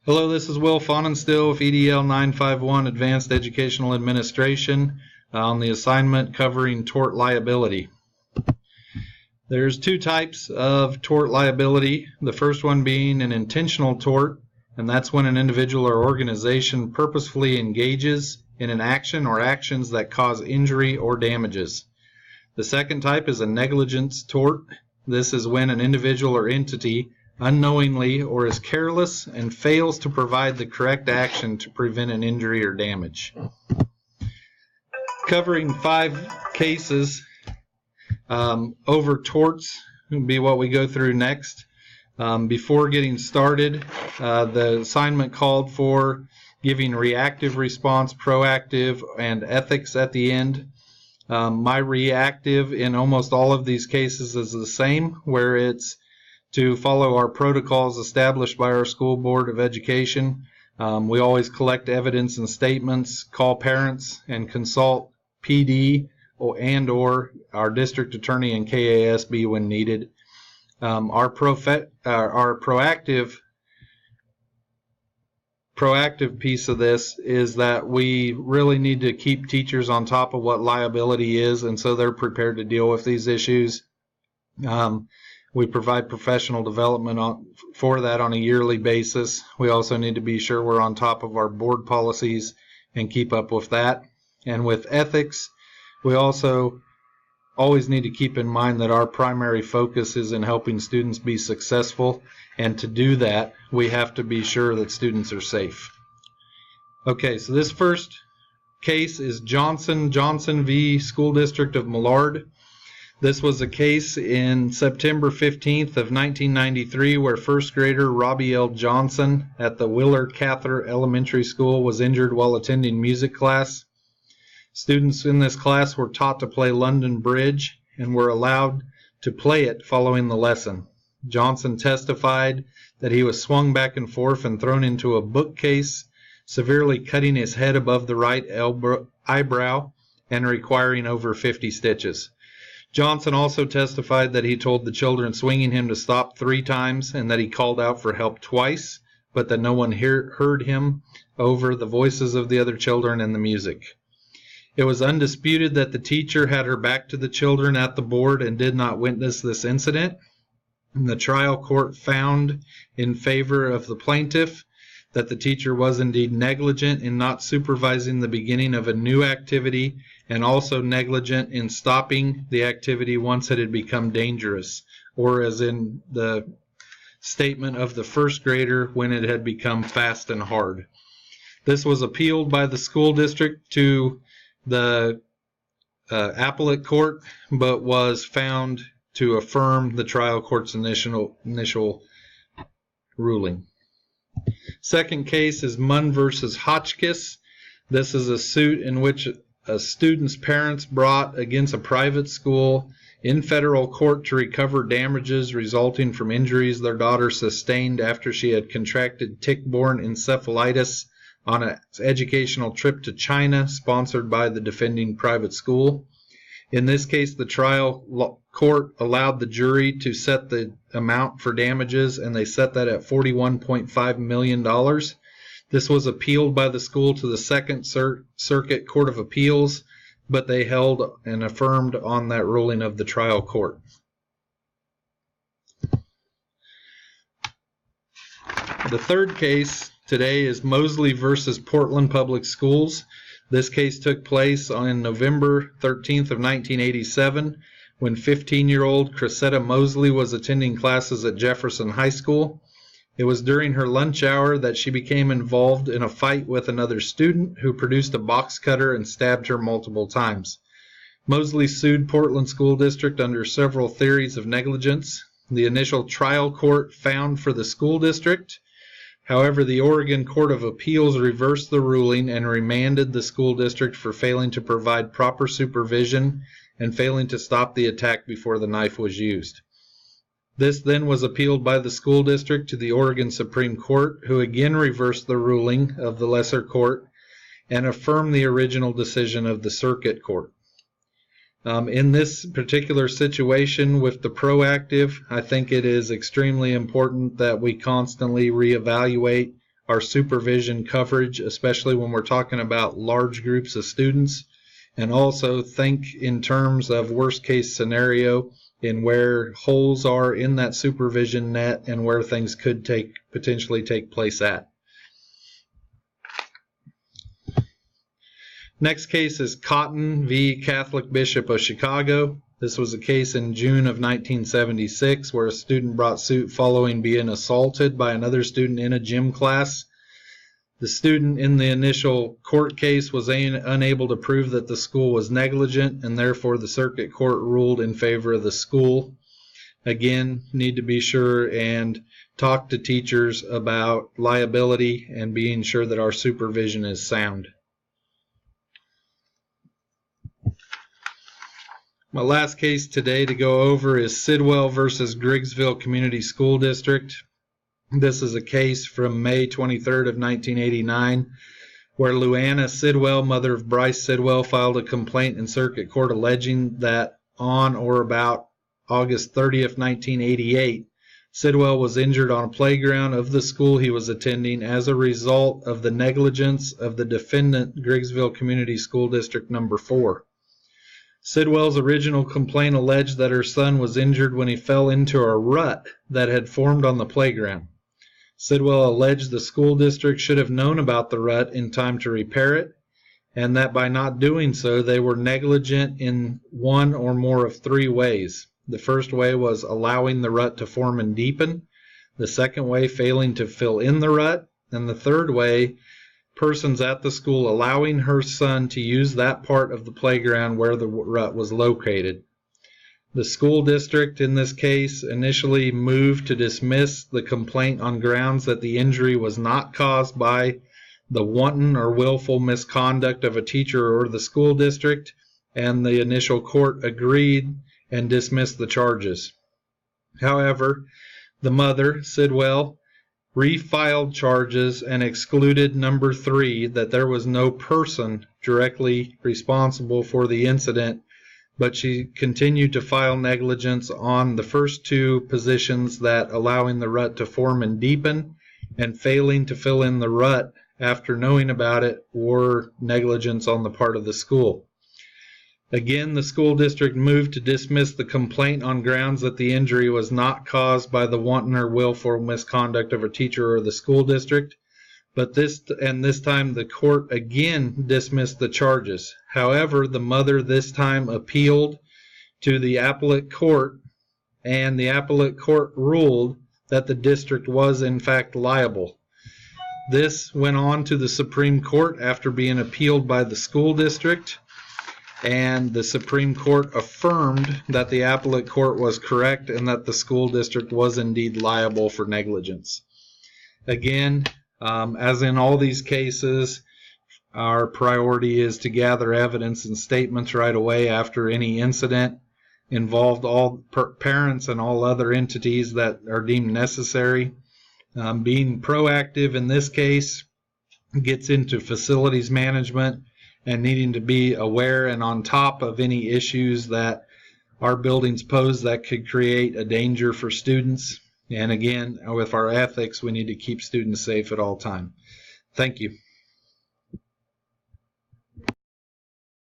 Hello, this is Will Faunenstill with EDL 951 Advanced Educational Administration on the assignment covering tort liability. There's two types of tort liability. The first one being an intentional tort, and that's when an individual or organization purposefully engages in an action or actions that cause injury or damages. The second type is a negligence tort. This is when an individual or entity unknowingly or is careless and fails to provide the correct action to prevent an injury or damage. Covering 5 cases over torts will be what we go through next. Before getting started, the assignment called for giving reactive response, proactive, and ethics at the end. My reactive in almost all of these cases is the same, where it's to follow our protocols established by our school board of education. We always collect evidence and statements, call parents, and consult PD or our district attorney and KASB when needed. Our proactive piece of this is that we really need to keep teachers on top of what liability is, and so they're prepared to deal with these issues. We provide professional development for that on a yearly basis. We also need to be sure we're on top of our board policies and keep up with that. And with ethics, we also always need to keep in mind that our primary focus is in helping students be successful, and to do that, we have to be sure that students are safe. Okay, so this first case is Johnson v. School District of Millard. This was a case in September 15th of 1993 where first grader Robbie L. Johnson at the Willer Cather Elementary School was injured while attending music class. Students in this class were taught to play London Bridge and were allowed to play it following the lesson. Johnson testified that he was swung back and forth and thrown into a bookcase, severely cutting his head above the right eyebrow and requiring over 50 stitches. Johnson also testified that he told the children swinging him to stop 3 times and that he called out for help twice, but that no one heard him over the voices of the other children and the music. It was undisputed that the teacher had her back to the children at the board and did not witness this incident. The trial court found in favor of the plaintiff that the teacher was indeed negligent in not supervising the beginning of a new activity and also negligent in stopping the activity once it had become dangerous, or as in the statement of the first grader, when it had become fast and hard. This was appealed by the school district to the appellate court, but was found to affirm the trial court's initial ruling. Second case is Munn versus Hotchkiss. This is a suit in which a student's parents brought against a private school in federal court to recover damages resulting from injuries their daughter sustained after she had contracted tick-borne encephalitis on an educational trip to China sponsored by the defending private school. In this case, the trial court allowed the jury to set the amount for damages, and they set that at $41.5 million. This was appealed by the school to the Second Circuit Court of Appeals, but they held and affirmed on that ruling of the trial court. The third case today is Mosley versus Portland Public Schools. This case took place on November 13th of 1987 when 15-year-old Cressetta Mosley was attending classes at Jefferson High School. It was during her lunch hour that she became involved in a fight with another student who produced a box cutter and stabbed her multiple times. Mosley sued Portland School District under several theories of negligence. The initial trial court found for the school district. However, the Oregon Court of Appeals reversed the ruling and remanded the school district for failing to provide proper supervision and failing to stop the attack before the knife was used. This then was appealed by the school district to the Oregon Supreme Court, who again reversed the ruling of the lesser court and affirmed the original decision of the circuit court. In this particular situation with the proactive, I think it is extremely important that we constantly reevaluate our supervision coverage, especially when we're talking about large groups of students, and also think in terms of worst case scenario in where holes are in that supervision net and where things could potentially take place at. Next case is Cotton v. Catholic Bishop of Chicago. This was a case in June of 1976 where a student brought suit following being assaulted by another student in a gym class. The student in the initial court case was unable to prove that the school was negligent, and therefore the circuit court ruled in favor of the school. Again, need to be sure and talk to teachers about liability and being sure that our supervision is sound. My last case today to go over is Sidwell versus Griggsville Community School District. This is a case from May 23rd of 1989 where Luanna Sidwell, mother of Bryce Sidwell, filed a complaint in circuit court alleging that on or about August 30th, 1988, Sidwell was injured on a playground of the school he was attending as a result of the negligence of the defendant, Griggsville Community School District Number 4. Sidwell's original complaint alleged that her son was injured when he fell into a rut that had formed on the playground. Sidwell alleged the school district should have known about the rut in time to repair it, and that by not doing so, they were negligent in one or more of three ways. The first way was allowing the rut to form and deepen. The second way, failing to fill in the rut. And the third way, persons at the school allowing her son to use that part of the playground where the rut was located. The school district in this case initially moved to dismiss the complaint on grounds that the injury was not caused by the wanton or willful misconduct of a teacher or the school district, and the initial court agreed and dismissed the charges. However, the mother, Sidwell, refiled charges and excluded number 3, that there was no person directly responsible for the incident, but she continued to file negligence on the first two positions, that allowing the rut to form and deepen and failing to fill in the rut after knowing about it were negligence on the part of the school. Again, the school district moved to dismiss the complaint on grounds that the injury was not caused by the wanton or willful misconduct of a teacher or the school district, but this time the court again dismissed the charges. However, the mother this time appealed to the appellate court, and the appellate court ruled that the district was in fact liable. This went on to the Supreme Court after being appealed by the school district, and the Supreme Court affirmed that the appellate court was correct and that the school district was indeed liable for negligence. Again, as in all these cases, our priority is to gather evidence and statements right away after any incident, involved all parents and all other entities that are deemed necessary. Being proactive in this case gets into facilities management and needing to be aware and on top of any issues that our buildings pose that could create a danger for students. And again, with our ethics, we need to keep students safe at all times. Thank you.